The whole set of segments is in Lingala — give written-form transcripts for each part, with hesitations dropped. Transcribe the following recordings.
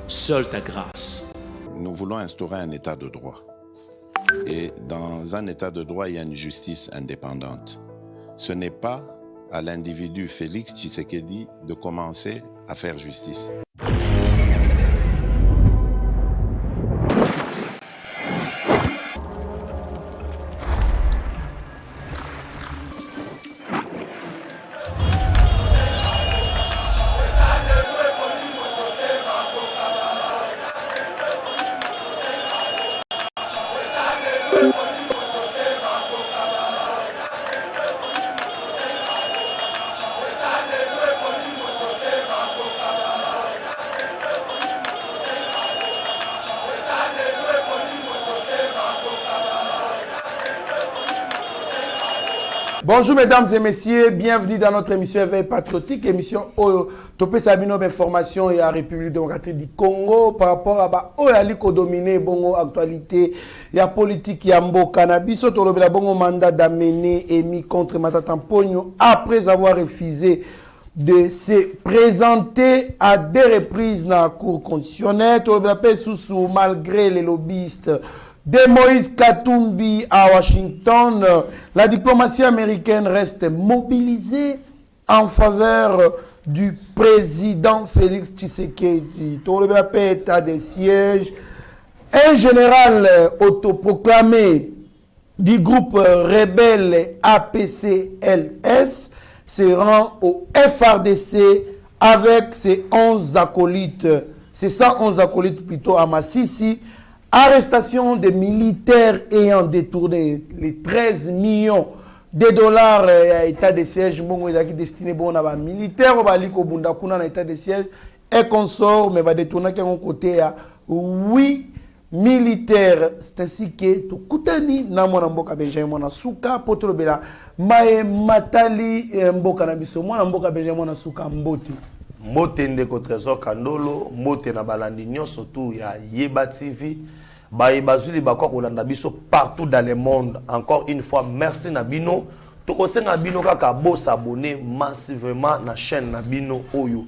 seule ta grâce. Nous voulons instaurer un état de droit. Et dans un état de droit, il y a une justice indépendante. Ce n'est pas à l'individu Félix Tshisekedi de commencer à faire justice. Bonjour mesdames et messieurs, bienvenue dans notre émission Éveil Patriotique, émission Topé Sabino d'information et à République démocratique du Congo par rapport à Oyali ko dominer bongo actualité ya politique ya mboka na biso tolobela bongo mandat d'amener émis contre Matata Ponyo après avoir refusé de se présenter à des reprises dans la Cour constitutionnelle. Tolobela pe sous malgré les lobbyistes de Moïse Katumbi à Washington, la diplomatie américaine reste mobilisée en faveur du président Félix Tshisekedi. Tout le état des sièges. Un général autoproclamé du groupe rebelle APCLS se rend au FRDC avec ses 11 acolytes, ses 111 acolytes plutôt à Massissi. Arrestation des militaires ayant détourné les 13 millions de dollars à état de siège qui destiné bon à militaires au Bunda kuna na état de siège et consort mais va détourner qu'un côté à 8 militaires. C'est ainsi que tout kutani na mwana mboka Benjamin mwana suka potolo bela mae matali mboka na biso mwana mboka Benjamin mwana suka mboti mbote ndeko Trésor Kandolo mbote na balandi nyonso tu ya Yeba TV bazuli bakwa kolanda biso partout dans le monde. Encore une fois merci Nabino tokosenga bino kaka bo s'abonner massivement na chaîne Nabino oyo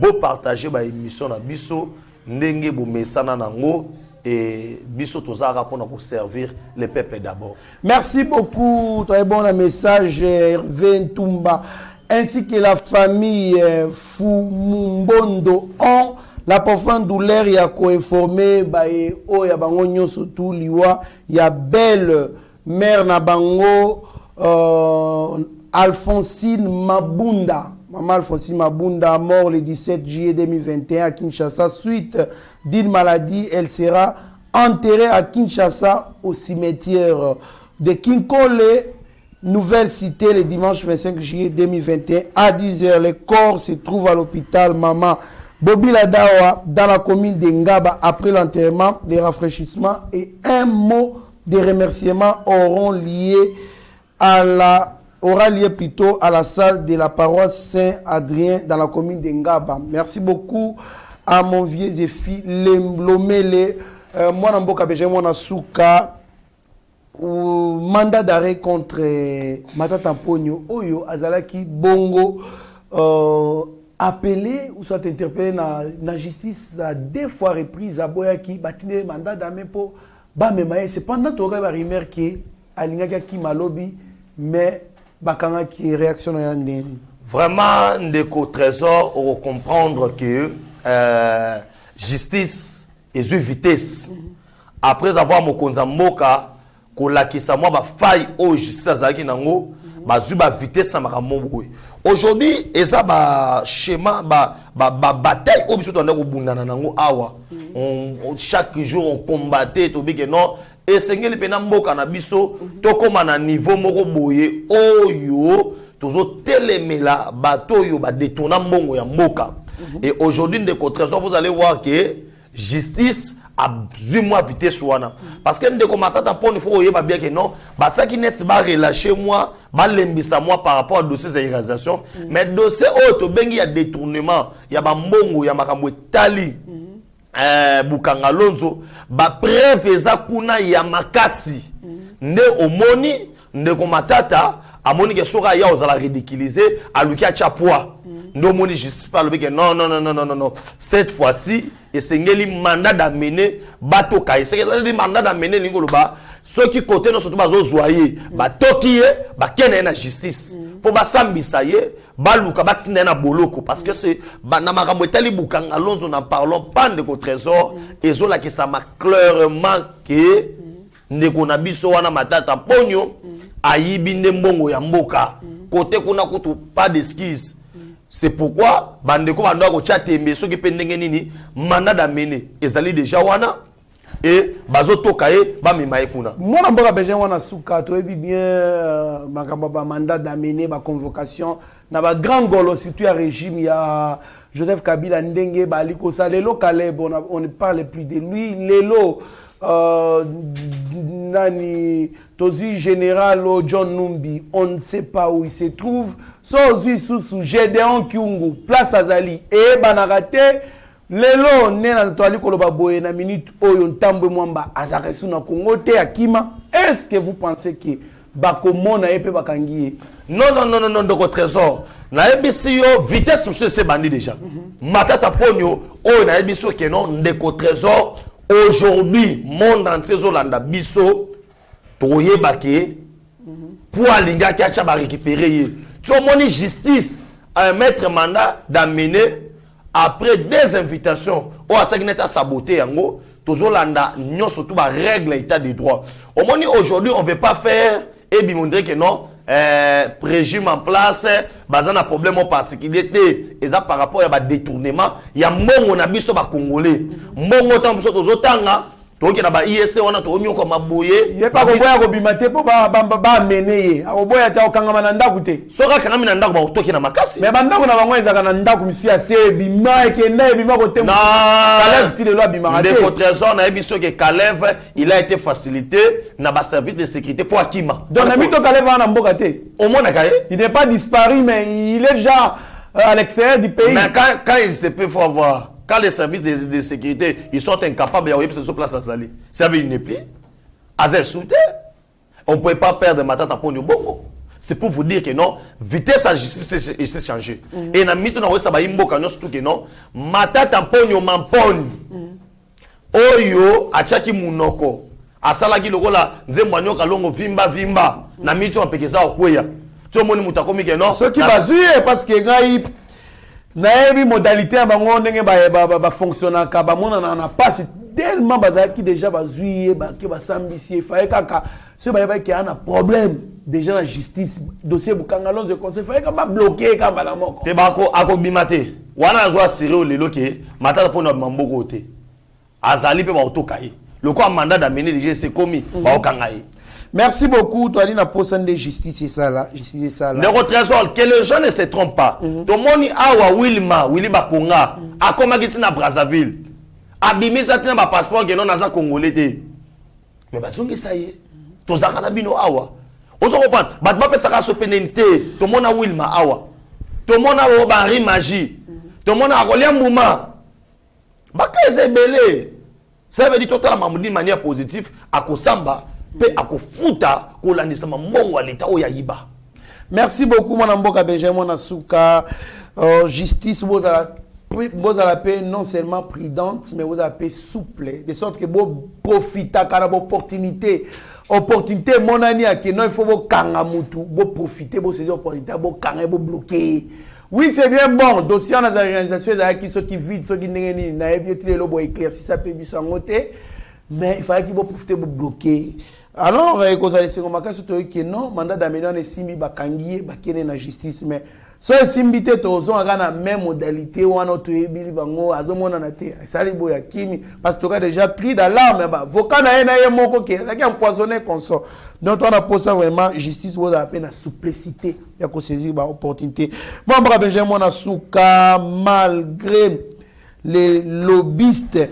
bo partager ba émission na biso ndenge bo mesana nango et biso tozaka pona pour servir le peuple d'abord. Merci beaucoup, très bon message Hervé Ntumba ainsi que la famille Fumumbondo ont la profonde douleur y a co-informé o ya bango nyonso tout liwa ya belle mère na bango Alphonsine Mabunda. Maman Alphonsine Mabunda mort le 17 juillet 2021 à Kinshasa suite d'une maladie. Elle sera enterrée à Kinshasa au cimetière de Kinkole, nouvelle cité, le dimanche 25 juillet 2021 à 10h. Le corps se trouve à l'hôpital Maman Bobi Ladawa dans la commune de Ngaba. Après l'enterrement, les rafraîchissements et un mot de remerciement aura lieu plutôt à la salle de la paroisse Saint-Adrien dans la commune de Ngaba. Merci beaucoup à mon vieux Zéfi Lomele, moi Namboka Benjamin Mwana Suka, mandat d'arrêt contre Matata Ponyo Oyo Azalaki Bongo appelé ou soit interpellé na justice à deux fois reprise à Boyaki batine mandat d'arrêt pour bamemaye. Cependant tu aurais rumeur qui alingaki ki malobi mais bakanga qui réaction ya ndeni. Vraiment ndeko Trésor on comprendre que justice et vitesse après avoir mokonza mboka kolakisa moi ba faille au justice azaki nango bazui ba vitesse na makambo boye. Aujourd'hui eza ba schéma ba bataille au biso tanda ko bundana nango awa chaque jour on combattait to bike non et sengeli pena mboka na biso to koma na niveau moko boye oyo tozo telemela bato yo ba détourna mbongo ya mboka. Et aujourd'hui ndeko Trésor vous allez voir que justice a moins vitesse wana parce que ndeko Matata Ponyo il faut oyeba bien que non ba ça qui net ba relâcher moi ba lembisa moi par rapport à dossier de réalisation mais dossier auto bengi ya détournement ya ba mbongo ya makambo tali Bukanga Lonzo ba preuve eza kuna ya makasi nde omoni ndeko Matata amoni ke soka ya ozala ridiculiser aluki a chapwa ndomoni justice pas le non non non non non non cette fois-ci et c'est ngeli mandat d'amener bato kai c'est le mandat d'amener lingoloba ceux qui côté non surtout bazo zoyer batoki ba kene na justice pour ba sambisa ye baluka batinda na boloko parce que c'est na makambo etali bukanga lonzo na parlons pas de trésor et zo la qui ça m'a clairement que ndeko na biso wana matata ponyo ayibi ndembongo ya mboka côté kuna kutu pas d'esquisse. C'est pourquoi bandeko bandoa ko chatembe soki pendenge nini mandat d'amener ezali déjà wana et bazo tokaye ba memaye kuna mona mboka besoin wana suka to ebi bien makamba ba mandat d'amener ba convocation na ba grand golo surtout à régime ya Joseph Kabila ndenge ba liko sa lelo Caleb on ne parle plus de lui lelo nani tozi général John Numbi on ne sait pas où il se trouve sozi sous Gédéon Kyungu place Azali et banarate lelo nena toali koloba boye na minute oyo ntambe mwamba azaresu na Congo te akima est-ce que vous pensez que bakomona epe bakangiye non non non non ndoko trésor na ebisi yo vitesse monsieur c'est bandi déjà matata ponyo oyo na ebisi yo que non ndeko trésor aujourd'hui monde entier zolanda biso toyeba ke pour alinga ki acha ba récupérer ye tu moni justice à mettre mandat d'amener après des invitations au asagneta saboter yango tozolanda nyonso tout ba règle état de droit au moni aujourd'hui on veut pas faire et bimondre que non régime en place bazana problème en particulier et ça par rapport à ba détournement ya mbongo na biso ba congolais mbongo tant biso tozotanga donc na ba ISC wana to nyoko maboye ye pa ko boya ko bimate po ba meneye akoboya ta okanga na ndaku te soka kanga na ndaku ba otoki na makasi mais bandako na bango ezaka na ndaku misi ya se bima ke na bima ko te na Caleb ti le loi bima te de trésor na biso que Caleb il a été facilité na ba service de sécurité pour Akima donc na mito Caleb na mboka te au moins il n'est pas disparu mais il est déjà à l'extérieur du pays mais quand il se peut faut avoir quand les services de sécurité ils sont incapables de se place à Zali, ça veut une pli. Azel Souté, on ne peut pas perdre Matata Ponyo Bongo. C'est pour vous dire que non, vitesse à justice s'est changé. Et na mito na wesa ba imboka no surtout que non, Matata Ponyo Mamponi. Oyo achaki munoko. Asalaki lokola nzembo nyoka longo vimba na mito apekeza okweya. Tu moni mutakomi que non. Ce qui bazuye parce que ngai na ebi modalité ya bango ndenge ba fonctionner ka ba mona na passe tellement bazaki déjà bazuye ba ke ba sambisi faye kaka ce ba ki ana problème déjà la justice dossier bukanga lonze conseil faye ka ba bloquer ka ba la moko te bako akobimate wana zo asiré lelo ke matata pona mamboko te azali pe ba otokai le quoi mandat d'amener déjà c'est commis ba okanga ye. Merci beaucoup. Toi, na poste de justice et ça là, justice et ça là. Le trésor, que les gens ne se trompent pas. Tout le monde a Willy Bakonga, a Komagiti na Brazzaville. Abimi ça tient ma passeport que non naza congolais. Mais bazongi ça y est. Tozaka na bino awa. Ozo comprendre. Batba pe saka so pénalité. Tout le monde a Wilma awa. Tout le monde a Obari Magie. Tout le monde a Rolia Mouma. Bakeze belé. Ça veut dire totalement d'une manière positive à Kosamba. Merci beaucoup mon amboka Benjamin Nasuka. Justice vous a la paix non seulement prudente mais vous a la paix souple de sorte que vous profitez de l'opportunité mon ami à qui non il faut vous kangamutu vous profiter vous saisir opportunité vous kanga vous bloquer. Oui c'est bien bon dossier dans les organisations qui ceux qui vide ceux qui n'engagent na éviter le bois éclairci ça peut bien s'engoter mais il fallait qu'ils vous profiter vous bloquer. Alors, quand vous allez se remarquer, que non, mandat d'amener un simbi bakangiye bakene na justice, mais so simbi te tozo aga na même modalité ou en autre ebili bango azomona na te sali boya kimi parce que tu as déjà pris d'alarme ba voka na ye moko ke ça qui empoisonné comme ça. Donc on a posé ça vraiment justice vous a peine à souplicité ya ko saisir ba opportunité. Moi bra Benjamin Nasuka malgré les lobbyistes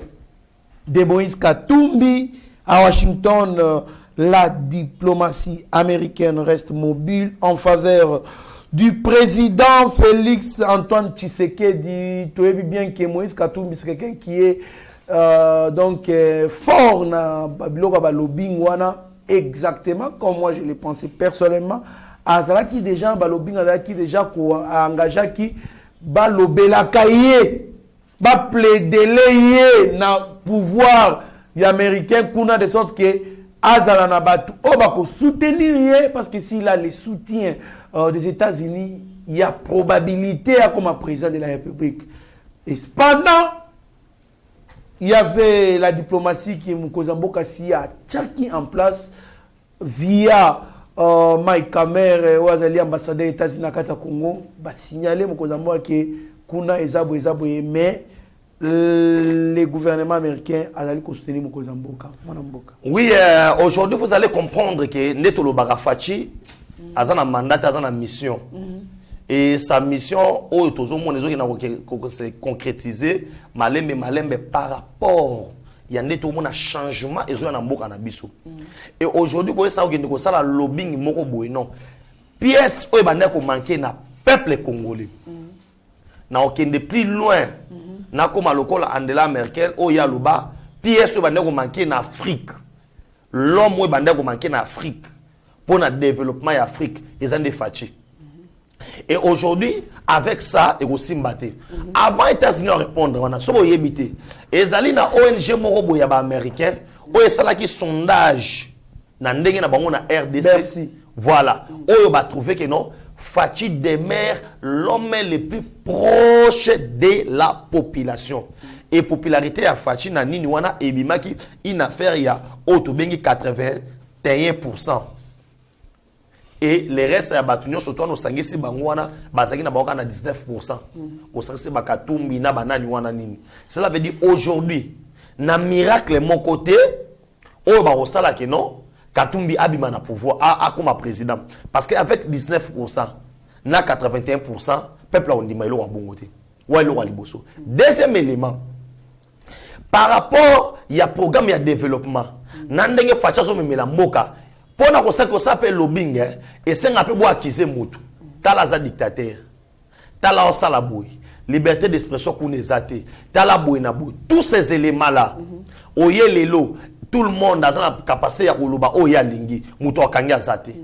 de Moïse Katumbi à Washington la diplomatie américaine reste mobile en faveur du président Félix Antoine Tshisekedi. Tu sais bien que Moïse Katumbi c'est quelqu'un qui est fort dans le lobbying exactement comme moi je l'ai pensé personnellement. Azala qui déjà lobbying, azala qui déjà engagé qui balobelaka ye baplaidele ye na pouvoir ya américain kuna de sorte que azala na batu o bako soutenir ye parce que s'il a le soutien des États-Unis, il y a probabilité à comme président de la République. Et cependant, il y avait la diplomatie qui Moukozamboka si a tchaki en place via Mike Kamer, Wazali ambassadeur des États-Unis à Congo, bah signaler Moukozamboka que kuna ezabo mais le gouvernement américain a allé soutenir Moukozamboka. Oui, aujourd'hui vous allez comprendre que Netolo Bagafachi a un mandat, a une mission. Et sa mission, se concrétiser malembe par rapport. Il y a un changement et et aujourd'hui, vous savez que ça le lobbying non. Pièce où il manqué na peuple congolais. Na okende plus loin. Na comme lokola Angela Merkel où il y a le bas. Pièce où il manqué na Afrique. L'homme où il manqué na Afrique. Pour le développement de l'Afrique, ils ont des fâchés. Et aujourd'hui, avec ça, ils ont aussi battu. Avant les États-Unis répondre, on a souvent évité. Et ils ont na ONG Morobo Yaba américain, où ils ont un sondage na ndenge na bango na RDC. Merci. Voilà. Où ils ont trouvé que non, Fachi demeure l'homme le plus proche de la population. Et popularité à Fachi na nini wana ebimaki une affaire ya autobengi 81%. Et les restes à Batunio, surtout nos sangisi bangwana, basaki na baoka na 19%. Au sangisi bakatumbi na banani wana nini. Cela veut dire aujourd'hui, na miracle mon côté, oh ba osala que non, Katumbi abima na pouvoir a comme président. Parce qu'avec 19%, na 81%, peuple on dit mailo wa bongoté. Wa ilo wa liboso. Deuxième élément, par rapport il y a programme il y a développement. Nandenge facha so memela mboka. Pour nous que ça s'appelle lobbying, et c'est un peu pour acquiser mutu. T'as la dictateur, t'as la osalaboui, liberté d'expression qu'on est athée, t'as la bouinaboui. Tous ces éléments-là, oye lelo, tout le monde a la capacité à rouler, oye lingi, mutu akanga zate.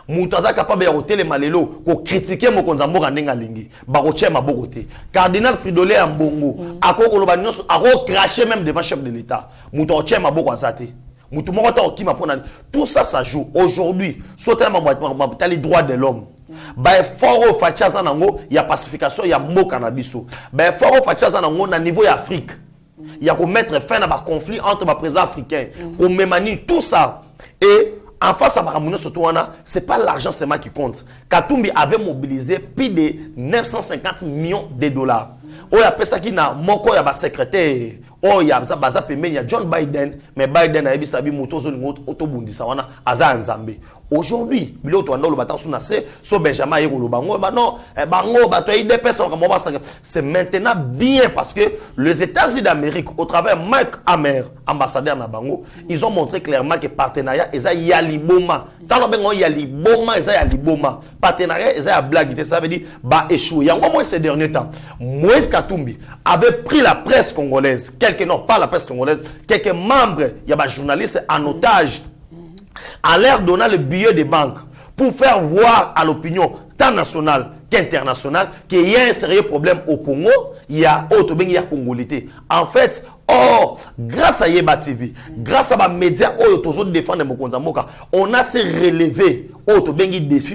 Mutu aza capable de roter les malelo, ko critiquer mo konzambo kandenga lingi, baroche mabogote. Cardinal Fridolin Ambongo, ako koloba nyonso, ako cracher même devant chef de l'État. Mutu oche maboko zate. Tout ça, ça joue. Aujourd'hui, il les droits de l'homme. Il y a pacification, il y a mot cannabiso. Il y a niveau Afrique. Il y a pour mettre fin à un conflit entre les présidents africains. Pour mener tout ça. Et en face à Maramouna Sotouana, ce n'est pas l'argent seulement qui compte. Katumbi avait mobilisé plus de 950 millions de dollars. Il y a ça qui n'a moko ya ba secrétaire. Oh ya baza pembe ya John Biden, mais Biden a ebi sabi motozo ngoto otobundisa wana aza nzambe. Aujourd'hui, bilo to ando lo batansu na so Benjamin Yekolo bango ba non bango ba to IDPS on ba c'est maintenant bien parce que les États-Unis d'Amérique au travers Mike Hammer, ambassadeur na bango, ils ont montré clairement que partenariat eza yaliboma. Talo bengo yaliboma eza yaliboma. Partenariat eza ya blague, ça veut dire ba échouer. Yango moi ces derniers temps, Moïse Katumbi avait pris la presse congolaise, non pas la presse congolaise, quelques membres, il y a des journalistes en otage, en leur donnant le billet de banque pour faire voir à l'opinion tant nationale qu'internationale qu'il y a un sérieux problème au Congo, il y a il y a congolité. En fait, grâce à Yeba TV, grâce à les médias défendre Mokonzamoka, on a se relevé défi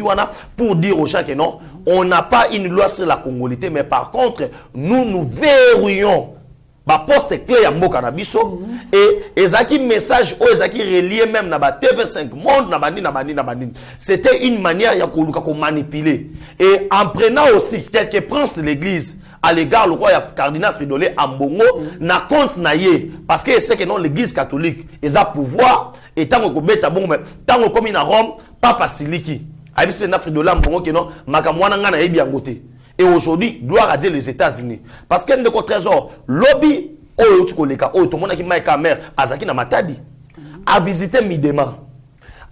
pour dire aux gens que non, on n'a pas une loi sur la congolité, mais par contre, nous verrouillons ba poste clé ya mboka na biso et ezaki message o ezaki relié même na ba TV5 monde na bandi c'était une manière ya koluka ko manipuler et en prenant aussi quelques princes de l'église à l'égard le roi cardinal Fridolin Ambongo na compte na ye parce que c'est que non l'église catholique eza pouvoir et tant ko beta bon tant comme na Rome papa Siliki abisi na Fridolin Ambongo que non makamwana nga na yebi yangote. Et aujourd'hui, gloire à Dieu les États-Unis. Parce qu'il y a un trésor, lobby, tout le monde qui m'a caméra, Azaki na Matadi, a visité Midema,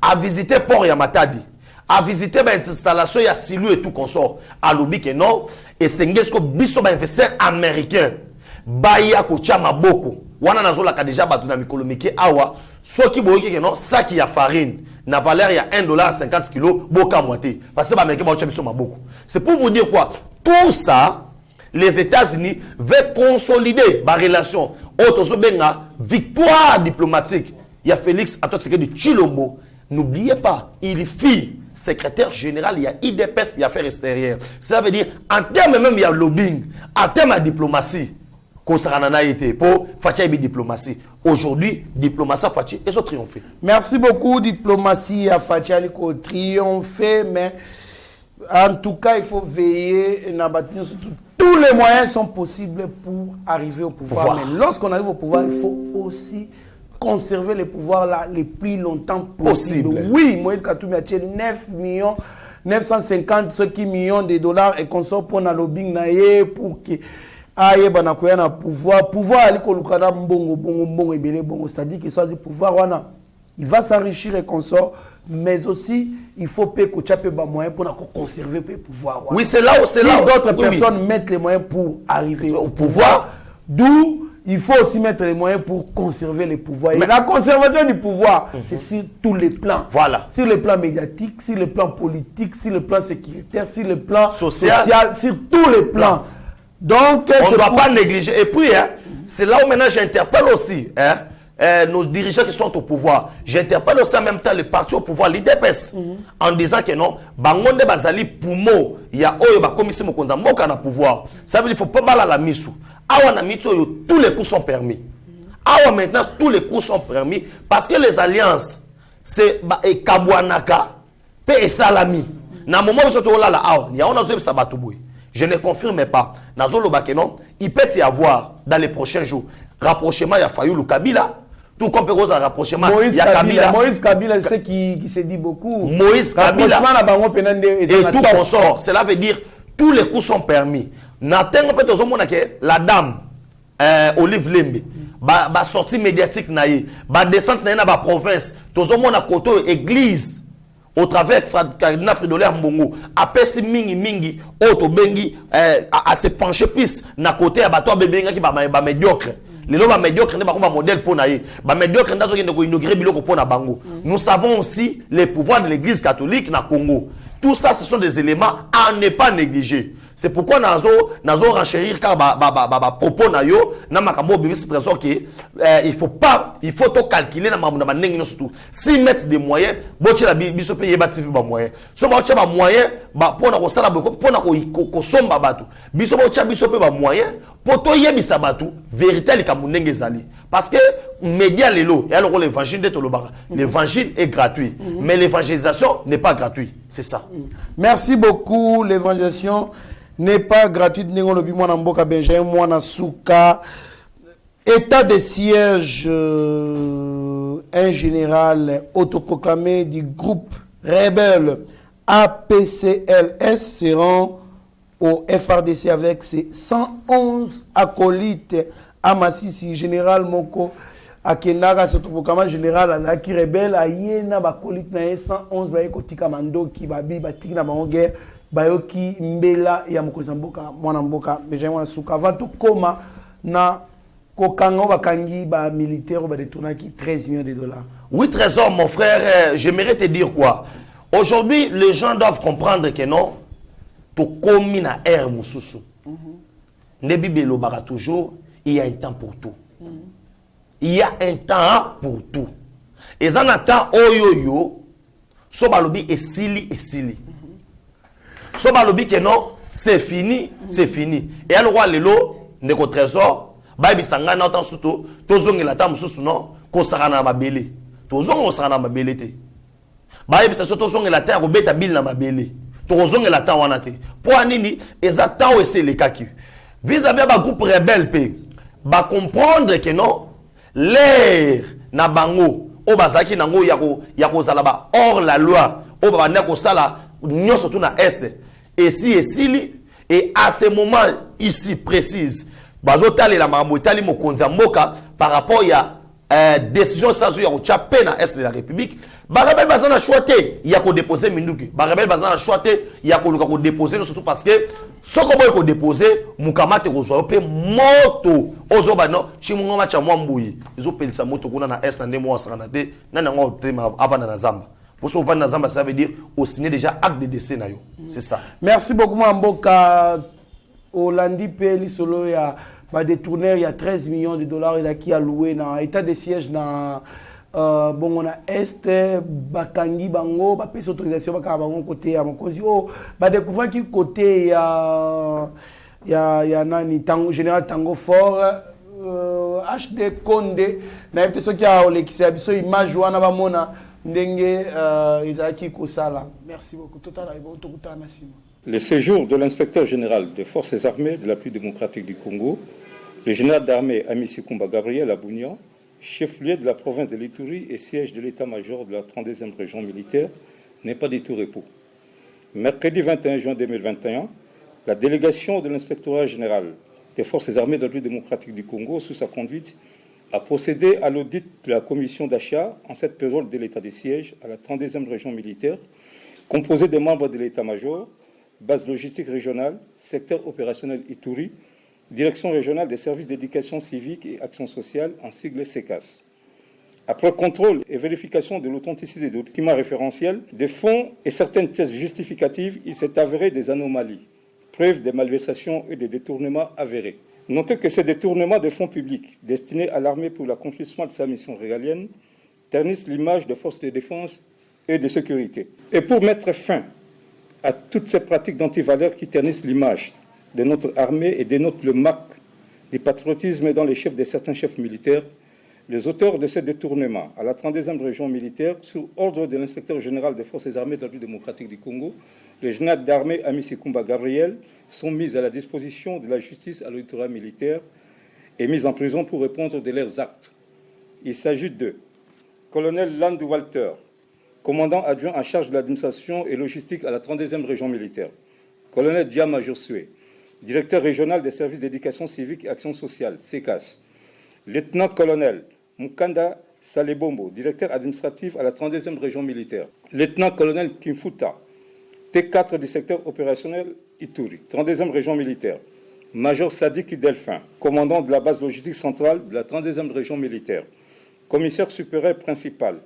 a visité Port ya Matadi, a visité l'installation ya Silou et tout consort, a lobby que non, et c'est un biso investisseur américain, Baya Kocha Maboko, wana nazola ka déjà batu na mikolo mike awa, soki boyoki que non, saki ya farine. Na valeur il y a $1.50 boka moitié parce que ba meke ba biso maboko. C'est pour vous dire quoi? Tout ça les États-Unis veulent consolider ma relation. Autre victoire diplomatique. Il y a Félix Antoine Tshisekedi Tshilombo. N'oubliez pas, il fit secrétaire général, il y a IDPS, il y a affaires extérieures. Ça veut dire, en termes même, il y a lobbying, en termes de diplomatie, pour Fatia diplomatie. Aujourd'hui, diplomatie à Fatia, ils ont triomphé. Merci beaucoup, diplomatie à Fatia, ils ont triomphé, mais en tout cas, il faut veiller, tous les moyens sont possibles pour arriver au pouvoir. Mais lorsqu'on arrive au pouvoir, il faut aussi conserver le pouvoir là le plus longtemps possible. Oui, Moïse Katumbi a 9 millions 950 millions de dollars et qu'on sort pour le lobbying pour que aye banakoya na pouvoir aliko lukana mbongo ebele bongo, c'est-à-dire que ça c'est pouvoir wana il va s'enrichir et consort, mais aussi il faut payer kochape ba moyens pour conserver le pouvoir wana. Oui, c'est là où d'autres personnes mettent les moyens pour arriver au pouvoir, d'où il faut aussi mettre les moyens pour conserver le pouvoir. Et la conservation du pouvoir, c'est sur tous les plans. Voilà. Sur le plan médiatique, sur le plan politique, sur le plan sécuritaire, sur le plan social, sur tous les plans. Donc, on ne doit pas négliger. Et puis, c'est là où maintenant j'interpelle aussi nos dirigeants qui sont au pouvoir. J'interpelle aussi en même temps les partis au pouvoir, l'IDPS, en disant que non, Bangonde Bazali Poumo, il y a Oyo Bakomisi Mokonza Moka na pouvoir. Ça veut dire qu'il ne faut pas balayer la misou. Awa Mitsu, tous les coups sont permis. Awa maintenant, tous les coups sont permis parce que les alliances, c'est Kabouanaka, et Salami. Na moment où on là, il y a un Sabatouboui. Je ne confirme pas. Nazolo Bakenon, il peut y avoir dans les prochains jours rapprochement, il y a Fayoulou Kabila. Tout comme peut un rapprochement, il y a Kabila. Moïse Kabila, c'est qui se dit beaucoup. Moïse Kabila. Et tout consort. Cela veut dire tous les coups sont permis. N'atteint peut-être la dame Olive Lembe. Ba sortie médiatique naïe. Ba descente naïe na ba province. Tous on a côté église. Au travers de Fridolin Mbongo, apesi mingi auto bengi à se pencher plus na côté à bateau benga qui ba médiocre. Les lois médiocres n'est pas comme un modèle pour naïe. Ba médiocre ndazo qui ne inaugurer biloko pour na bango. Nous savons aussi les pouvoirs de l'église catholique na Congo. Tout ça, ce sont des éléments à ne pas négliger. C'est pourquoi nazo renchérir car propos na yo na makambo bibisi trésor qui il faut tout calculer na ma nengi surtout. Si mettre des moyens, boche la biso payer batifi ba moyens. So ba ba moyens ba pour na ko sala pour na ko somba batu. Biso pe ba moyens pour to yebisa batu vérité li kamunenge zali. Parce que média lelo et alors l'évangile de Tolobara. L'évangile est gratuit, mais l'évangélisation n'est pas gratuite. C'est ça. Merci beaucoup. L'évangélisation n'est pas gratuite. Benjamin Souka. État de siège, un général autoproclamé du groupe rebelle APCLS se rend au FRDC avec ses 111 acolytes à Massissi. Général Moko Akendaga, autoproclamé général qui rebelle à Yéna, acolyte na 111 Kotika Mando qui babi batiki na guerre. Bayoki mbela ya mokozamboka mwana mboka Benjamin Souka va tout koma na kokango bakangi ba militaire ba détournaki 13 millions de dollars. Oui, trésor mon frère, j'aimerais te dire quoi. Aujourd'hui, les gens doivent comprendre que non to komi na air mususu. Nebi belobara toujours, il y a un temps pour tout. Il y a un temps pour tout. Et ça n'attend oyoyo so balobi esili. So balobi que non, c'est fini, c'est fini. Et alors roi lelo ndeko trésor, ba bisanga na temps suto, tozongi la tam susu non, ko sarana mabele. Tozongo sarana mabele te. Ba bisa so tozongi la terre obeta bil na mabele. Tozongi la temps wana te. Pour nini ezata o ese le kaki. Vis-à-vis ba groupe rebelle pe, ba comprendre que non, l'air na bango o bazaki nango yako zalaba hors la loi, o ba ndako sala nous surtout na est et si et à ce moment ici précise bazotali la mamotali mokonza mboka par rapport à décision sans ya ko chapé na est de la République barebel bazana choité ya ko déposer minduki barebel bazana choité ya ko luka ko déposer surtout parce que ce qu'on va ko déposer mukamate ko zo pe moto ozo bano chimunga macha mwambuyi izo pelisa moto kuna na est na ndemo wasana te na ngo tema avant na zamba. Pour ce que ça veut dire au signer déjà acte de décès. C'est ça. Merci beaucoup, Mboka Hollandi paye solo ya ba détourneur il y a 13 millions de dollars il a qui a loué dans état de siège dans bon on a est bakangi bango ba pesa autorisation ba bango côté ya mokozi ba découvrir qui côté ya nani tango général tango fort HD Condé na epeso qui a olekisa biso image wana ba mona ndenge ezaki kosala. Merci beaucoup total aibo tokutana sima. Le séjour de l'inspecteur général des forces armées de la République démocratique du Congo, le général d'armée Amici Kumba Gabriel à Bounian, chef-lieu de la province de l'Ituri et siège de l'état-major de la 32e région militaire, n'est pas du tout repos. Mercredi 21 juin 2021, la délégation de l'inspectorat général des forces armées de la République démocratique du Congo, sous sa conduite, a procédé à l'audit de la commission d'achat en cette période de l'état de siège à la 32e région militaire, composée des membres de l'état-major, base logistique régionale, secteur opérationnel Ituri, direction régionale des services d'éducation civique et action sociale, en sigle SECAS. Après contrôle et vérification de l'authenticité des documents référentiels, des fonds et certaines pièces justificatives, il s'est avéré des anomalies, preuves des malversations et des détournements avérés. Notez que ces détournements de fonds publics destinés à l'armée pour l'accomplissement de sa mission régalienne ternissent l'image des forces de défense et de sécurité. Et pour mettre fin à toutes ces pratiques d'antivaleurs qui ternissent l'image de notre armée et dénotent le marque du patriotisme dans les chefs de certains chefs militaires, les auteurs de ces détournements à la 32e région militaire, sous ordre de l'inspecteur général des forces armées de la République démocratique du Congo, le général d'armée Amici Kumba Gabriel, sont mis à la disposition de la justice à l'autorité militaire et mis en prison pour répondre de leurs actes. Il s'agit de colonel Landou Walter, commandant adjoint en charge de l'administration et logistique à la 32e région militaire. Colonel Diama Josué, directeur régional des services d'éducation civique et action sociale, SECAS. Lieutenant-colonel Mukanda Salebombo, directeur administratif à la 32e région militaire. Lieutenant-colonel Kimfuta, T4 du secteur opérationnel Ituri, 32e région militaire. Major Sadiki Delphin, commandant de la base logistique centrale de la 32e région militaire. Commissaire supérieur principal,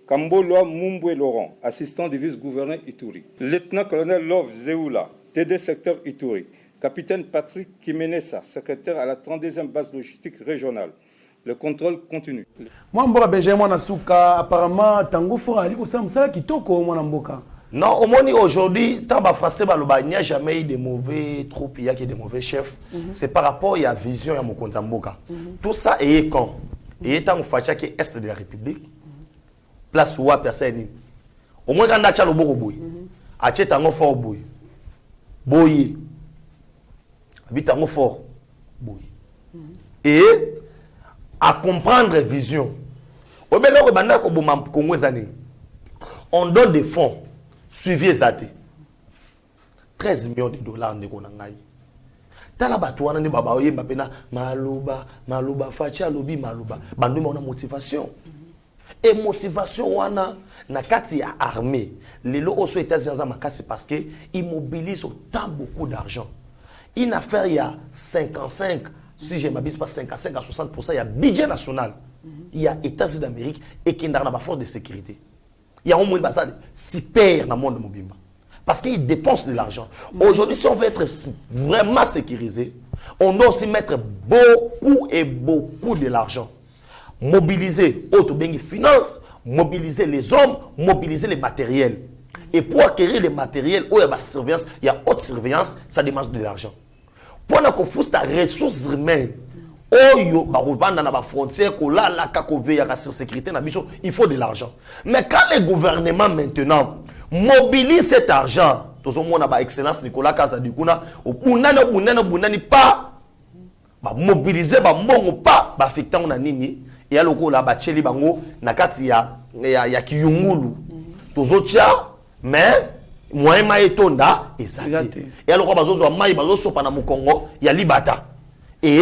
Kamboloa Mumbwe Laurent, assistant du vice-gouverneur Ituri. Lieutenant-colonel Love Zeoula, TD secteur Ituri. Capitaine Patrick Kimenesa, secrétaire à la 32e base logistique régionale. Le contrôle continue. Moi, Benjamin Nasuka, apparemment, Tango Fora, il y a kitoko mwana mboka. Non, au moins aujourd'hui, tant que français, il n'y a jamais eu de mauvais troupes, il y a des mauvais chefs. C'est par rapport à la vision de Mokonza Mboka. Tout ça est quand il est en fait que est de la République. Place où personne. Au moins quand on a le beau boy, a tché tango fort boy, boy, habite tango fort boy, et à comprendre vision. Au ben là banda ko boma Congo zani, on donne des fonds suivis zate 13 millions de dollars ndeko na ngai. Tala batu wana ni baba oyemba pena maluba facha lobi maluba bandu ma motivation. Et motivation wana na kati ya armée lelo oso États-Unis za makasi parce que ils mobilisent autant beaucoup d'argent. Une affaire il y a 55 si je m'abuse pas 55 à 60% il y a budget national. Il y a États-Unis d'Amérique et qui n'a pas force de sécurité. Il y a au moins basal super dans le monde mobimba parce qu'ils dépensent de l'argent. Aujourd'hui si on veut être vraiment sécurisé, on doit aussi mettre beaucoup de l'argent. Mobiliser les finances, mobiliser les hommes, mobiliser les matériels. Et pour acquérir les matériels, où il y a surveillance, il y a haute surveillance, ça demande de l'argent. Pour qu'on fasse des ressources humaines, il faut de l'argent. Mais quand les gouvernements maintenant mobilisent cet argent, tout le monde a excellence Nicolas Kazadikuna, pas mobiliser, pas affecter nini. Il y a le coup là, bacheli bango, nakati ya kiyungulu. Tozotia, mais moyen maetonda ezate. Et alors bazozo wa mai bazo sopa na mukongo ya libata. Et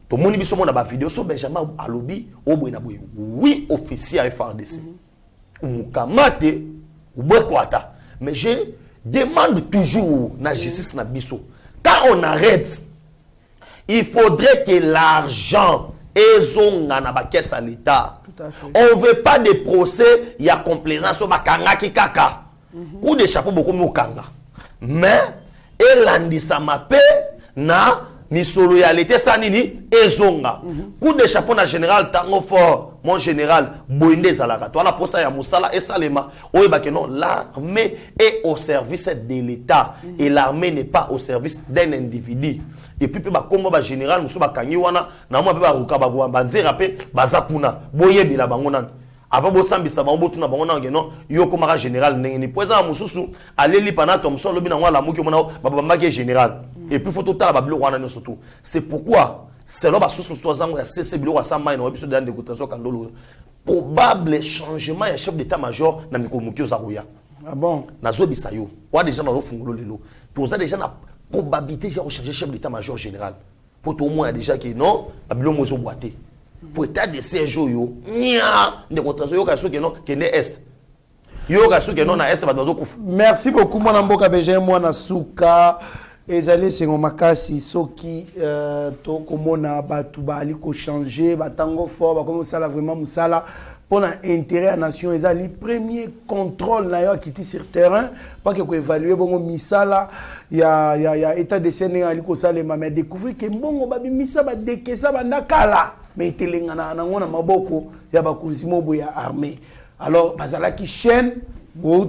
to moni biso mona ba vidéo so Benjamin alobi obwe boy. Oui, officier FARDC. Mukamate ubwekwata. Mais je demande toujours la justice na biso. Quand on arrête, il faudrait que l'argent à l'État. On ne veut pas de procès, il y a complaisance au Makanga qui kaka. Coup de chapeau beaucoup mokanga. Mais, elle a dit ça m'a paix, na misolo ya l'été ça nini ezonga coup de chapeau na général tango fort mon général boinde zalaka toi la posa ya musala et salema oyeba que non l'armée est au service de l'état et l'armée n'est pas au service d'un individu et puis ba kombo ba général musu ba kanyi wana na mo ba ruka ba banzera pe bazakuna boyebila bango nan avant bosambisa bango botuna bango na ngeno yo komaka général ndenge ni poza mususu aleli panato mso lobi na ngwala muki mona babambaki général et puis faut tout à la babilo wana surtout c'est pourquoi c'est là bas sous zango ya CC bilo wa sama ino biso de décotation kandolo probable changement ya chef d'état-major na mikomuki ozaruya ah bon nazo bisayo wa déjà na fungulo lelo poza déjà na probabilité de changer chef d'état-major général pour tout au moins déjà que non babilo mozo boité pour état de siège yo nya de contraction yo ka so que non que ne est yo ka so que non na est ba dozo kufu. Merci beaucoup mon mboka Benjamin mwana suka ezali sengo makasi soki to komona batu bali ko changer batango fort ba comme ça là vraiment musala pour l'intérêt à la nation ezali premier contrôle na yo kiti sur terrain pas que ko évaluer bongo misala ya état de scène ali ko salema mais découvrir que bongo babi misa ba dekesa ba nakala mais telenga na ngona maboko ya bakonzimo bo ya armée alors bazala ki chaîne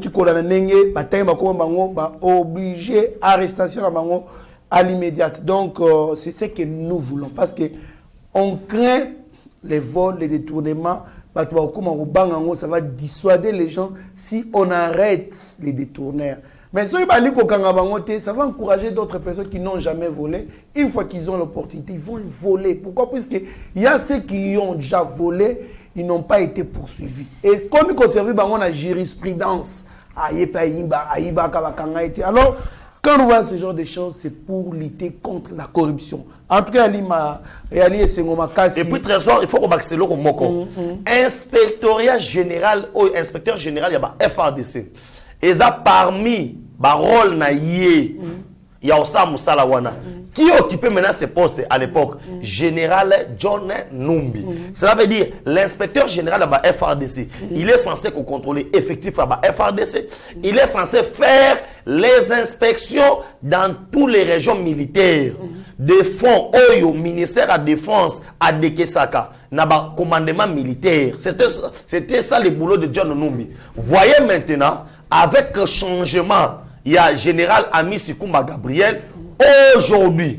tu connais n'engé bataille bakoma bango ba obligé arrestation à bango à l'immédiate donc c'est ce que nous voulons parce que on craint les vols les détournements ça va dissuader les gens si on arrête les détourneurs mais ça va encourager d'autres personnes qui n'ont jamais volé une fois qu'ils ont l'opportunité ils vont voler pourquoi puisque il y a ceux qui ont déjà volé ils n'ont pas été poursuivis. Et comme ils conservent la jurisprudence, alors, quand on voit ce genre de choses, c'est pour lutter contre la corruption. En tout cas, et puis, trésor, il faut qu'on accélère au moko. Inspectorat général, inspecteur général, il y a FRDC. Et ça, parmi les rôles, il y a Osa Moussala Wana. Qui occupait maintenant ce poste à l'époque? Général John Numbi. Cela veut dire l'inspecteur général de la FRDC. Il est censé contrôler effectif à la FRDC. Il est censé faire les inspections dans toutes les régions militaires. Des fonds au ministère de la Défense à Dekesaka. Dans le commandement militaire. C'était ça le boulot de John Numbi. Voyez maintenant, avec le changement, il y a général Ami Sikumba Gabriel. Aujourd'hui,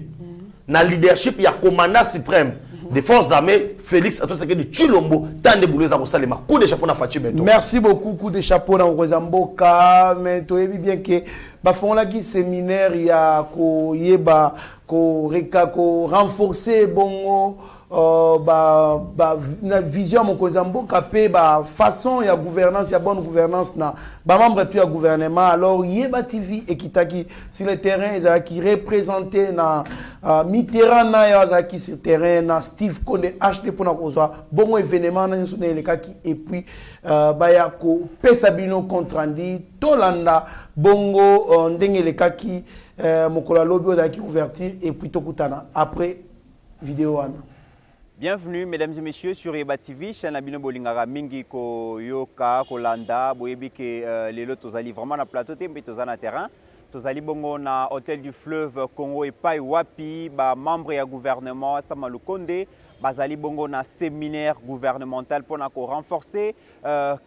dans le leadership, il y a commandant suprême des forces armées, Félix Antoine Chilombo, tant de boulot à Salema. Coup de chapeau na Fachi Beto. Merci beaucoup, coup de chapeau na Rozamboka. Mais tu sais bien que bafon la qui séminaire il y a ko yeba ko renforcer bongo na vision mon Kozamboka pe ba façon ya gouvernance ya bonne gouvernance na ba membre puis ya gouvernement alors yeba TV ekitaki sur le terrain ils qui représenté na Mitterrand na ya qui sur terrain na Steve Konde acheté pour na kozwa bon événement na nso na lekaki et puis ba ya ko pesa bino compte rendu tolanda bongo ndenge lekaki mokola lobby ozaki ouverture et puis tokutana après vidéo wana. Bienvenue mesdames et messieurs sur Yeba TV, chaîne Abino Bolingara Mingi ko yoka ko landa boyebi ke lelo tozali vraiment na plateau te mbi tozana terrain tozali bongo na hôtel du fleuve Congo et Pai Wapi ba membre ya gouvernement Sama Lukonde bazali bongo na séminaire gouvernemental pour na ko renforcer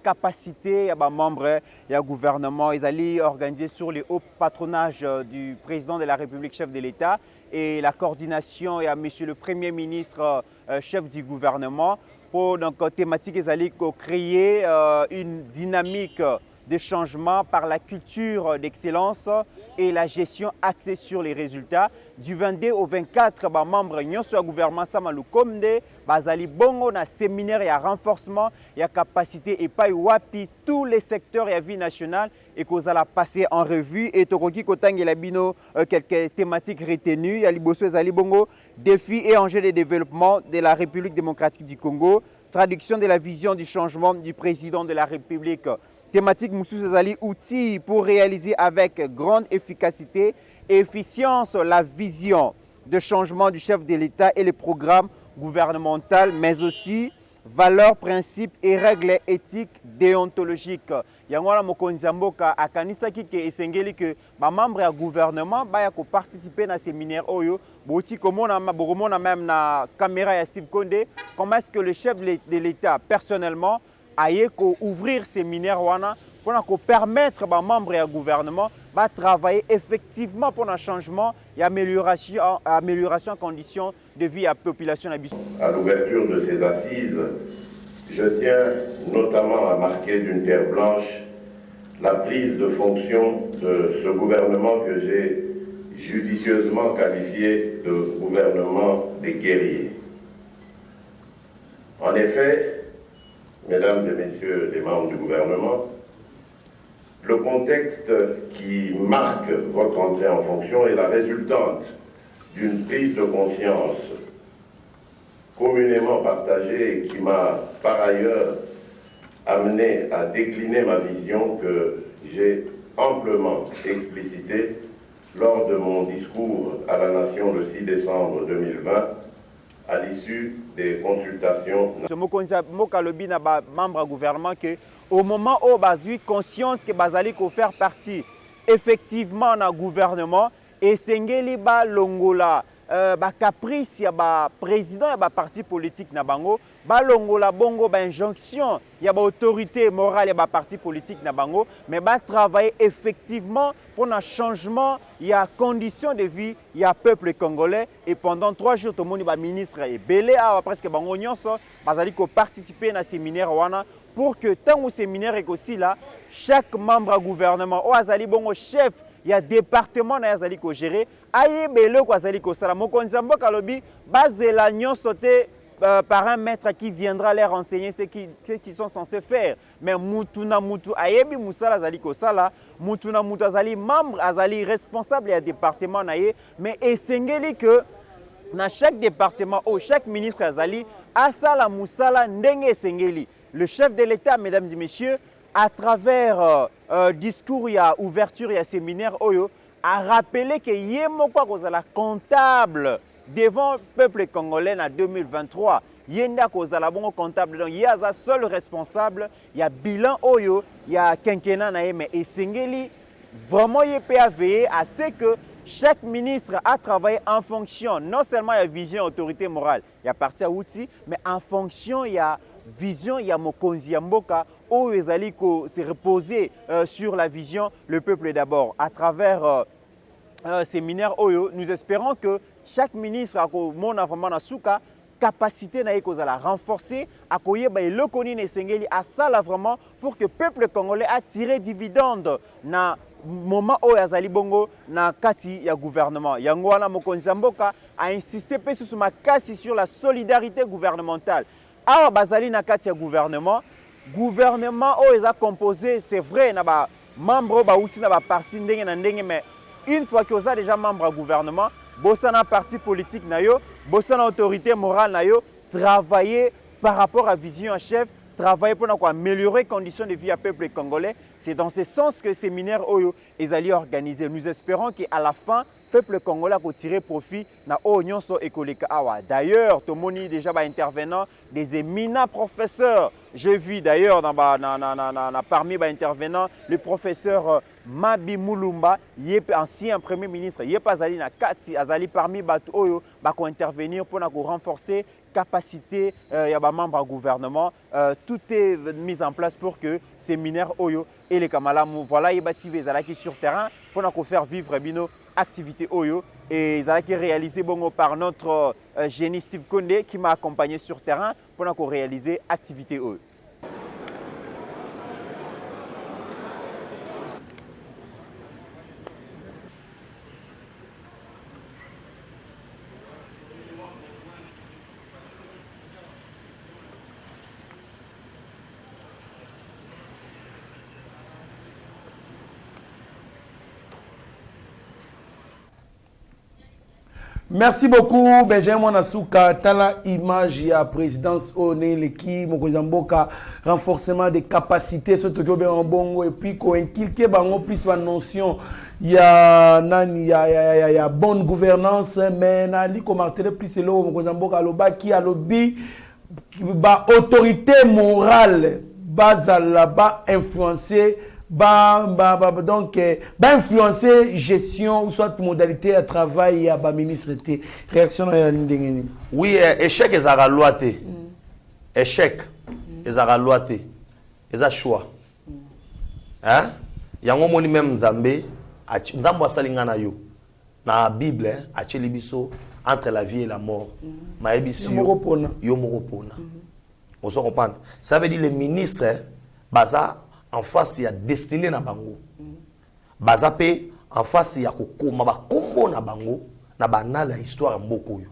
capacité ya ba membre ya gouvernement ils allaient organiser sur les hauts patronages du président de la République chef de l'État et la coordination et à monsieur le Premier ministre chef du gouvernement pour donc thématique ils allaient créer une dynamique de changement par la culture d'excellence et la gestion axée sur les résultats. Du 22 au 24, membres du gouvernement Samalukomde, bazali bongo na séminaire et à renforcement et à capacité et pas wapi tous les secteurs et à vie nationale et qu'on a passé en revue et tokoki kotang et la bino quelques thématiques retenues. Ya liboso zali bongo défis et enjeux de développement de la République démocratique du Congo, traduction de la vision du changement du président de la République. Thématique Moussou Zali, outils pour réaliser avec grande efficacité et efficience la vision de changement du chef de l'État et les programmes gouvernementaux, mais aussi valeurs, principes et règles éthiques déontologiques. Yangwana mokonzi mboka akanisa ki esengeli que ba membre ya gouvernement ba ya ko participer na séminaire oyo boti komona bokomona même na caméra ya Steve Condé comment est-ce que le chef de l'État personnellement aye ko ouvrir séminaire wana pour permettre aux membres du gouvernement de travailler effectivement pour un changement et amélioration en conditions de vie à la population. À l'ouverture de ces assises, je tiens notamment à marquer d'une pierre blanche la prise de fonction de ce gouvernement que j'ai judicieusement qualifié de gouvernement des guerriers. En effet, mesdames et messieurs les membres du gouvernement, le contexte qui marque votre entrée en fonction est la résultante d'une prise de conscience communément partagée et qui m'a par ailleurs amené à décliner ma vision que j'ai amplement explicitée lors de mon discours à la Nation le 6 décembre 2020 à l'issue des consultations. Je membre du gouvernement que au moment où j'ai eu conscience que bazali ko faire partie effectivement dans le gouvernement et sengeli ba longola ba caprice ya ba président ya ba parti politique na bango ba longola bongo ba injonction ya ba autorité morale ya ba parti politique na bango mais ba travailler effectivement pour un changement ya conditions de vie ya peuple congolais et pendant 3 jours tout le monde ba ministre et belé a presque bango nyonso bazali ko participer na séminaire wana pour que tant au séminaire est aussi là, chaque membre du gouvernement, ou azali bongo chef, il y a département na azali ko gérer, aye belo ko azali ko sala mokonzi mboka lobi bazela nyonso te par un maître qui viendra leur enseigner ce qu'ils sont censés faire. Mais mutuna mutu ayebi musala azali ko sala, mutuna mutu azali membre, azali responsable ya département na ye, mais esengeli que dans chaque département ou chaque ministre azali asala musala ndenge esengeli. Le chef de l'État, mesdames et messieurs, à travers discours et ouverture et séminaire, a rappelé que Yemokwa Kozala comptable devant le peuple congolais en 2023. Yenda Kozala bon comptable, donc il y a un seul responsable, il y a bilan Oyo, il y a quinquennat mais Esengeli, vraiment il peut veiller à ce que chaque ministre a travaillé en fonction, non seulement il y a vision autorité morale, il y a parti à outils, mais en fonction il y a vision ya mokonzi ya mboka où ezali ko se reposer sur la vision le peuple d'abord à travers séminaire oyo nous espérons que chaque ministre a mona vraiment na suka capacité na ekozala renforcer akoyeba eloko nini esengeli asala vraiment pour que peuple congolais a tiré dividende na moment oyo azali bongo na kati ya gouvernement yango wana mokonzi ya mboka a insisté pe sur makasi sur la solidarité gouvernementale. Alors, bazali na kati ya gouvernement est composé, c'est vrai, na ba membre ba outi na ba parti ndenge na ndenge, mais une fois que vous êtes déjà membre du gouvernement, bossa na parti politique na yo, bossa na autorité morale na yo, travailler par rapport à vision en chef, travailler pour améliorer les conditions de vie à peuple congolais. C'est dans ce sens que le séminaire Oyo est allé organiser. Nous espérons qu'à la fin, le peuple congolais a tiré profit na Oyo so ekoleka awa. D'ailleurs, tout le monde déjà intervenant, des éminents professeurs. J'ai vu d'ailleurs parmi les intervenants le professeur Mabi Mulumba, il est ancien premier ministre, il est pas allé na Kati, azali parmi batu Oyo, ko intervenir pour renforcer capacité ya ba membre du gouvernement. Tout est mis en place pour que séminaire Oyo et les Kamalamu voilà yebativé zalaki sur terrain pour faire vivre bino activité Oyo et zalaki réalisé bongo par notre génie Steve Condé qui m'a accompagné sur terrain pour réaliser activité Oyo. Merci beaucoup, Benjamin Nasuka. Tala image ya présidence Oneleki, Mokozamboka, renforcement des capacités, ce que en bongo et puis qu'on inculque bango plus la notion ya nani ya bonne gouvernance mais nali ko marteler plus le Mokozamboka loba qui a lobby ba autorité morale bazala ba influencer donc influencer gestion ou soit modalité à travail à ba ministre té réaction à ndengeni. Oui, échec ezara loi té. Échec ezara loi té. Eza choix. Hein? Yango moni même Nzambe asalinga na yo. Na Bible acheli biso entre la vie et la mort. Maebisi yo moropona. On se comprend. Ça veut dire les ministres baza en face il y a destiné na bango. Baza pe en face il y a kokoma ba kombo na bango na banala histoire mboko yo.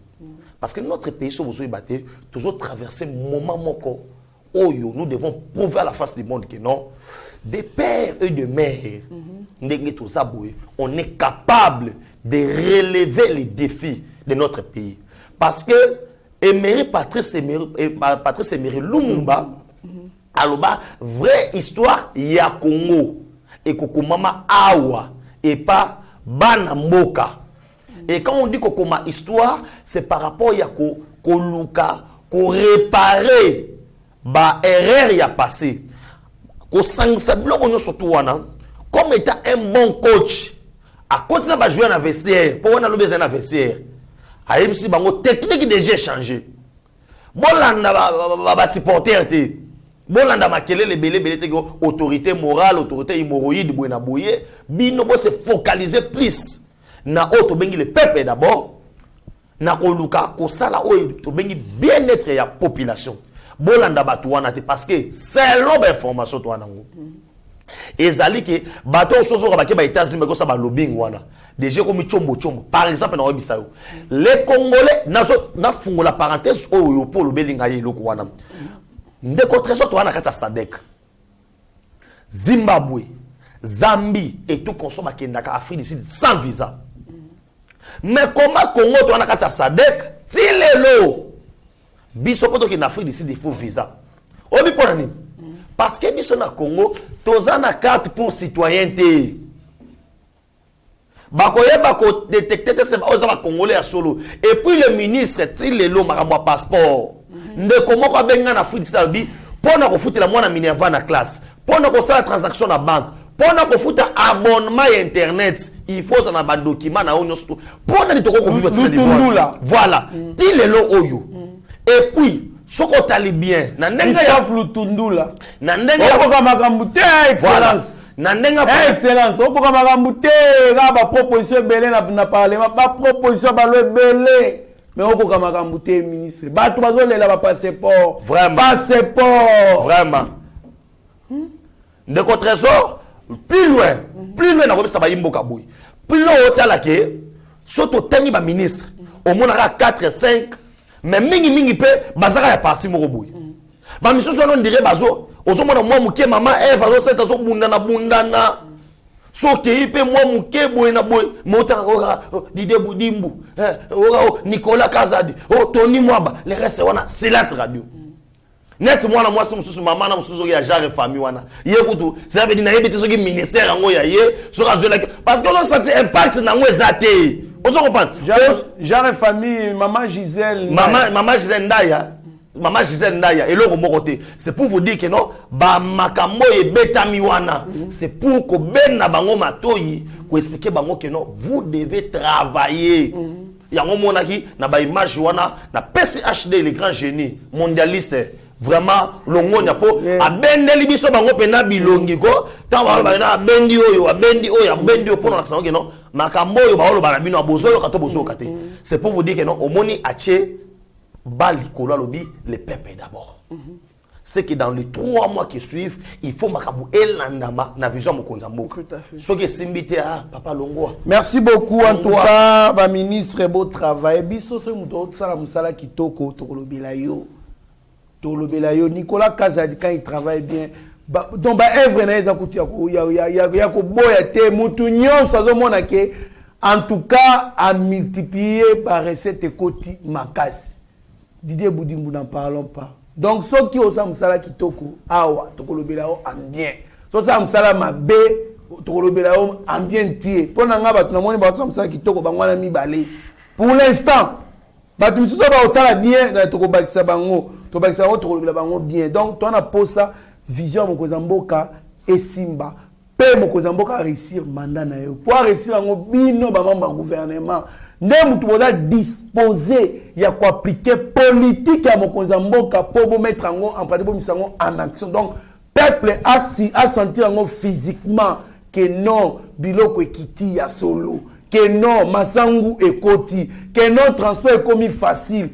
Parce que notre pays so besoin batté toujours traverser moment moko oyo nous devons prouver à la face du monde que non des pères et de mères on est capable de relever les défis de notre pays. Parce que Emery Patrice Emery Lumumba aloba vraie histoire ya Congo et kokomama awa et pas bana mboka. Et quand on dit kokoma histoire, c'est par rapport à koluka ko réparer ba erreur ya passé. Ko sangsa bloko no surtout wana comme étant un bon coach à continuer à jouer dans vestiaire pour on a le besoin dans vestiaire. Aïbisi bango technique déjà changé. Bolanda ba supporter té. Bolanda makele le belé té autorité morale, autorité hémorroïde boyena boyé, bino bo se focaliser plus na auto bengi le peuple d'abord. Na koluka ko sala o to bengi bien-être ya population. Bolanda batu wana té parce que selon l'information to wana ngo. Ezali ke bato soso ka ba États-Unis ko sa ba lobbying wana. Déjà comme chombo par exemple na webisa yo. Les Congolais na fungo la parenthèse o pour le belinga yeloko wana. Ndeko trésor to wana kata Sadek. Zimbabwe, Zambie et tout consomme kendaka Afrique du Sud sans visa. Mais comment Congo to wana kata Sadek tilelo biso poto ki na Afrique du Sud il faut visa. Obi pona ni parce que biso na Congo tozana carte pour citoyenneté. Bakoyeba ko détecter c'est aux Congolais à solo et puis le ministre tilelo makambo passeport. Ndeko moko abenga na Afrique du Sud pona ko futela mwana minerva na classe pona ko sala transaction na banque pona ko futa abonnement internet il faut ça na ba document na onyo surtout pona litoko ko vivre voilà tilelo oyo et puis soko tali bien na ndenga ya flutundula na ndenga ya ko makambo te excellence na ndenga excellence oko makambo te ga ba proposition belé na parlement ba proposition ba lo belé mais oko makambo te ministre bato bazolela ba passeport vraiment passeport vraiment ndeko trésor plus loin na komisa ba yimboka boy plus loin otala ke soto tangi ba ministre au moins 4 5 mais mingi pe bazaka ya parti moko boy ba misusu on dirait bazo ozomona mwa muke mama Eve azo seta so bundana soke ipe mwa muke boy na boy mota Dide Budimbu Nicolas Kazadi Tony Mwaba les restes wana silence radio net mwana mwasi mususu mama na mususu ya genre famille wana yekutu ça veut dire na yebite soki ministère ngo ya ye so kazola parce que on senti impact na ngo ezate ozo comprendre genre famille maman Gisèle Ndaya et l'autre côté c'est pour vous dire que non ba makambo e betami wana c'est pour ko benna bango matoyi ko expliquer bango que non vous devez travailler yango monaki na ba image wana na PCHD les grands génies mondialistes vraiment longonya po abendeli biso bango pena bilongi ko tant ba na abendi oyo pona na sango que non makambo yo ba oloba na bino abozo kato bozo kate c'est pour vous dire que non omoni ache Balikolo lobby le peuple d'abord. C'est que dans les 3 mois qui suivent, il faut makambo elandama na vision mokonza mboka. Ce qui simbité à papa Longwa. Merci beaucoup en tout cas, ba ministre beau travail. Biso se muto sala musala kitoko to lobela yo. To lobela yo Nicolas Kazadi quand il travaille bien. Donc ba œuvre na eza kutia ya ko boya te mutu nyonso azomona ke en tout cas à multiplier par recette koti makasi. Didier Boudimbu n'en parlons pas. Donc, ceux qui ont ça, Moussala Kitoko, awa, tokolobelao en bien. So ça, Moussala Mabé, tokolobelao en bien tié. Pour n'anga, tu n'as pas ça, Moussala Kitoko, bangwana mi balé. Pour l'instant, tu me souviens pas, ça bien, tokolobakisa bango. to ba ça autre le bango bien donc toi na posa vision mon kozamboka et simba pe mon kozamboka réussir mandat na yo pour réussir ngo bino ba mamba gouvernement nde mutu boza disposer ya ko appliquer politique ya mon kozamboka pour mettre ngo en pratique pour misango en action donc peuple a sentir ngo physiquement que non biloko ekiti ya solo que non masangu ekoti que non transport est commis facile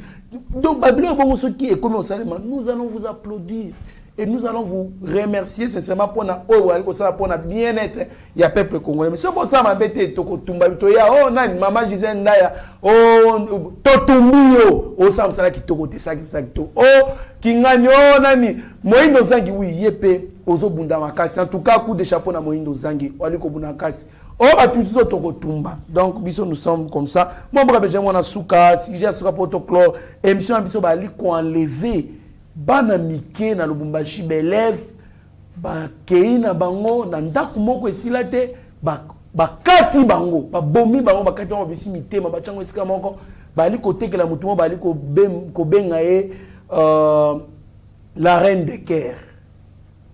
donc babilo bon ce qui est commis au salaire nous allons vous applaudir et nous allons vous remercier sincèrement pour na pour na bien-être ya peuple congolais mais c'est pour ça mabete to kotumba to ya oh nani maman Gisèle Ndaya oh totumbio oh ça msala ki tokote ça ki to oh kinganyo nani Moindo Zangi oui yepe ozo bunda makasi en tout cas coup de chapeau na Moindo Zangi wali ko bunda makasi oh batuzo to kotumba donc biso nous sommes comme ça moi bra beje mona suka si j'ai suka protocole émission biso bali ko enlever bana mike na Lubumbashi belève ba keina bango na ndaku moko esila te ba kati bango ba bomi bango ba kati bango bisi mitema ba chango esika moko bali ko tekela mutumo bali ko benga e la reine de Caire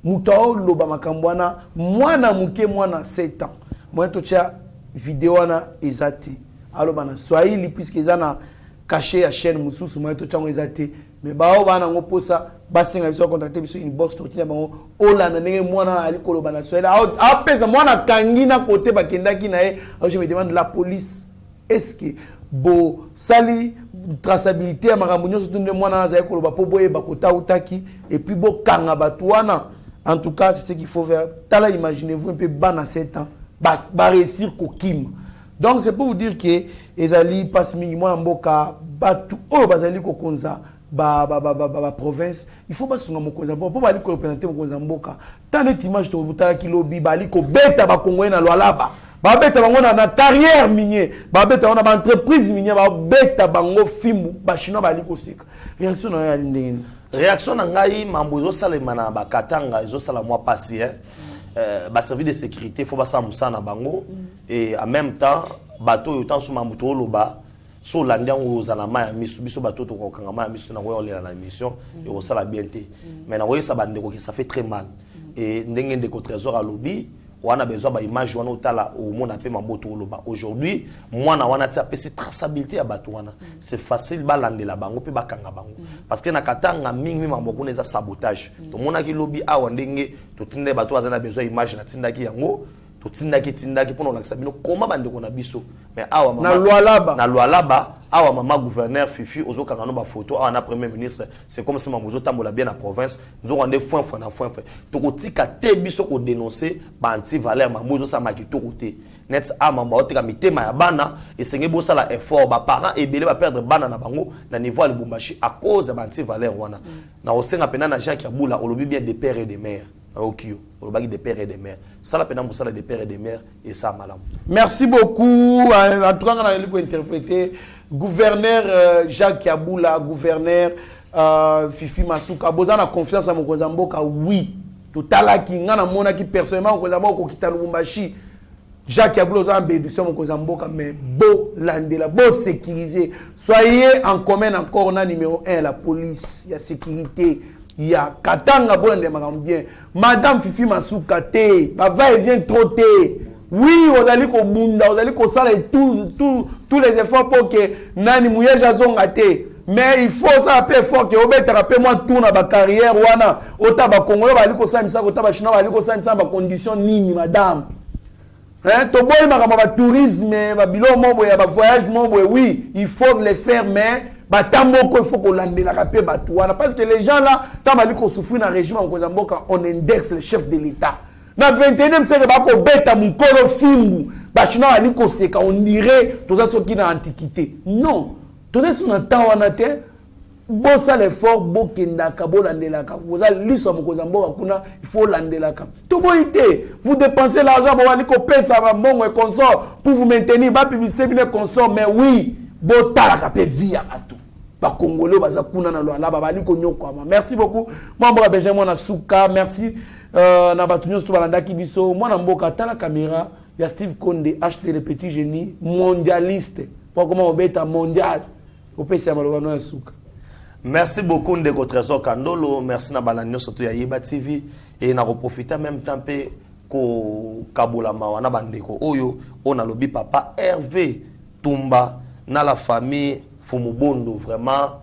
mutao loba makambwana mwana muke mwana 7 ans moi to tia vidéo na ezati alo bana Swahili puisque ezana caché à chaîne mususu moi to tia ezati mais bao bana ngo posa basinga biso contacter biso inbox to tina bango olanda ndenge mwana ali koloba na Swahili apesa mwana kangina côté bakendaki na e je me demande la police est-ce que bo sali traçabilité ya makambo nyonso tunde mwana na za koloba po boye bakota utaki et puis bo kanga batuana en tout cas c'est ce qu'il faut faire tala imaginez-vous un peu bana 7 ans ba réussir kokima donc c'est pour vous dire que ezali passe mingi mwana mboka batu o bazali kokonza ba province il faut pas songa mokonza pour bali ko représenter mokonza mboka tant d'image to butala kilobi bali ko beta ba Congolais na lwalaba ba beta bango na carrière minier ba beta on a entreprise minier ba beta bango fimu ba chinois bali ko sika réaction na ya ndenge réaction na ngai mambo zo salema na ba katanga zo sala moi passé ba service de sécurité faut ba samusa na bango et en même temps bato yo tant sous mambo to loba so landiango za maya misu biso bato to ko kanga maya misu na ko yolela na émission et au sala bien té mais na ko ça bande ko ça fait très mal et ndenge ndeko trésor à lobby on a besoin ba image wana otala au monde appelé mamboto loba aujourd'hui moi na wana tia pesi traçabilité ya bato wana c'est facile ba landela bango pe ba kanga bango parce que na katanga mingi mambo neza sabotage to mona ki lobby awa ndenge to tinde bato azana besoin image na tindaki yango tindaki pour nous bino comment bande ko na biso mais awa mama na lwalaba awa mama gouverneur Fifi ozo kanga no ba photo awa na premier ministre c'est comme si mamuzo tambola bien na province nous rendre foin to ko tika te biso ko dénoncer ba anti valeur mamuzo sa makito côté net a mamba otika mitema ya bana et senge bo sala effort ba parents ebele ba perdre bana na bango na niveau à Lubumbashi à cause ba anti valeur wana na osenga pena na Jacques Abula olobi bien des pères et des mères Okio, le bagage des pères et des mères. Ça la peine pour ça des pères et des mères et ça malam. Merci beaucoup. En tout cas, on a interprété gouverneur Jacques Aboula, gouverneur Fifi Masuka. Bozana a confiance à mon Kozamboka. Oui. Totala ki ngana mona ki personnellement Kozamboka ko kita Lubumbashi. Jacques Aboula a bénéficié mon Kozamboka mais beau landela, beau sécurisé. Soyez en commun encore on a numéro 1 la police, il y a sécurité. Il y a Katanga bon bien. Madame Fifi Masuka te, va et vient trop te. Oui, on allait ko bunda, on allait ko sala et tous les efforts pour que nani mouye jazonga te. Mais il faut ça peu fort que obeta rappelle moi tout na ba carrière wana, ota ba Congolais ba liko sa misa ko ta ba chinois ba liko sa misa ba condition nini madame. Hein, to boy ba tourisme, ba bilo mo boya ba voyage mo boy oui, il faut les faire mais il faut qu'on lande la rapé parce que les gens là, tant qu'on souffre dans le régime, on indexe le chef de l'État. Dans le 21e siècle, on bête à mon colofimou, on dirait tout ça ce qui est dans l'Antiquité. Non, tout ça c'est un temps on a été. Bon ça l'effort, bon kendaka, bon landelaka. Vous allez lire sur mon Kozamboka, il faut landelaka. Tout bon été, vous dépensez l'argent pour aller copier ça va bon et consort pour vous maintenir, pas publicité bien consort, mais oui. Merci beaucoup. Moi Benjamin na Souka, merci na batunyo sto balanda kibiso. Moi na mboka tala caméra, il y a Steve Konde, acheter le petit génie mondialiste. Pour comment on bête mondial. Au PC Malobano na Souka. Merci beaucoup Ndeko Trésor Kandolo, merci na balanyo surtout ya Yeba TV et na profiter en même temps pe ko kabola mawana bandeko oyo on a lobi papa Hervé Tumba na la famille Fumubondo vraiment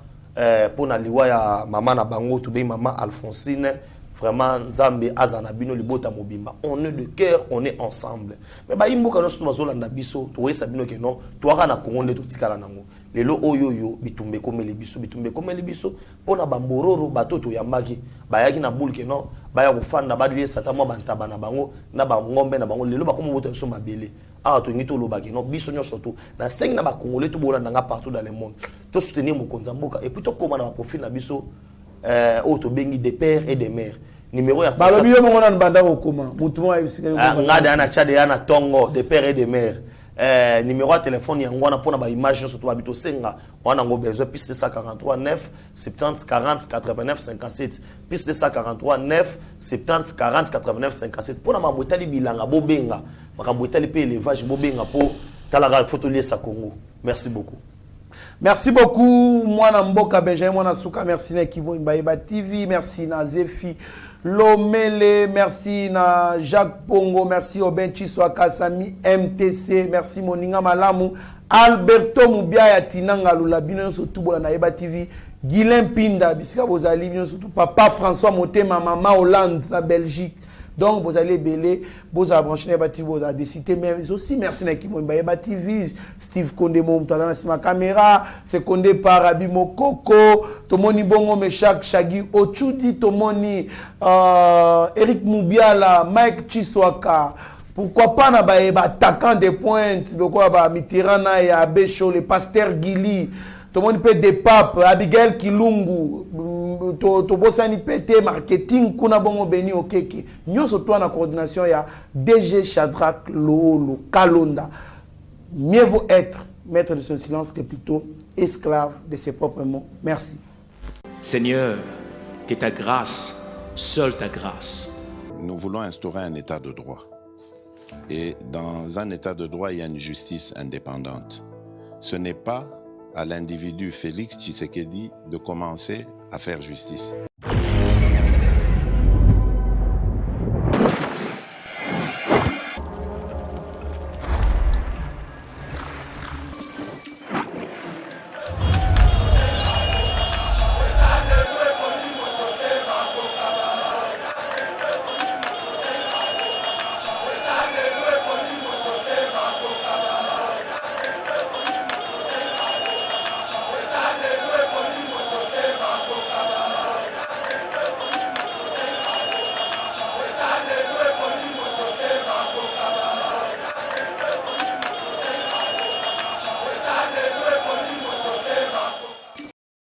pour na liwa ya maman na bango to be maman Alphonsine vraiment Nzambe azana bino libota mobimba on est de cœur on est ensemble mais ba imbuka no surtout bazolanda biso to wesa bino ke non to aka na Kongo nde to tikala nango lelo oyoyo bitumbe komele biso pona bambororo batoto yambaki bayaki na bulke no baya kufanda badie satama bantaba na bango na bangombe na bango lelo bakomo boto so mabele a to ngito lobaki no biso nyoso to na sengi na bakongole to bolanda nga partout dans le monde to soutenir mokonza mboka et puis to koma na profil na biso o to bengi des pères et des mères numéro ya balobi yo mongo na banda ko koma mutu mo ayisika yo ngada na chade ya na tongo des pères et des mères numéro de téléphone yangwana pona ba image surtout babito senga wana ngo besoin piste 143 9 70 40 89 57 piste 143 9 70 40 89 57 pona mabotali bilanga bobenga makabotali pe élevage bobenga po talaga photo liesa Congo. Merci beaucoup. Merci beaucoup mwana mboka Benjamin mwana suka, merci na Kibo Yeba TV, merci na Zefi Lomele, merci na Jacques Pongo, merci Obenchi Swakasami MTC, merci Moninga Malamu, Alberto Mubia Tinanga Lulabino Sotubola na Yeba TV, Guilain Pinda, bisika bozali bino surtout papa François Motema, maman Hollande na Belgique. Donc vous allez belé, vous avez branché Yeba TV, vous avez décidé mais aussi merci na Kimo Yeba TV, Steve Konde mom dans ma caméra, c'est Konde par Abimo Koko, Tomoni Bongo Meshak Shagi Ochudi, Tomoni Eric Mubiala, Mike Chiswaka. Pourquoi pas na ba attaquant des pointes, de quoi ba Mitirana et Abecho, le pasteur Gili, tout le monde peut des papes, Abigail Kilungu, to bosani pété marketing kuna bongo beni okeke. Nyo surtout na coordination ya DG Shadrach Loolo Kalonda. Mieux vaut être maître de son silence que plutôt esclave de ses propres mots. Merci. Seigneur, que ta grâce, seule ta grâce. Nous voulons instaurer un état de droit. Et dans un état de droit, il y a une justice indépendante. Ce n'est pas à l'individu Félix Tshisekedi de commencer à faire justice.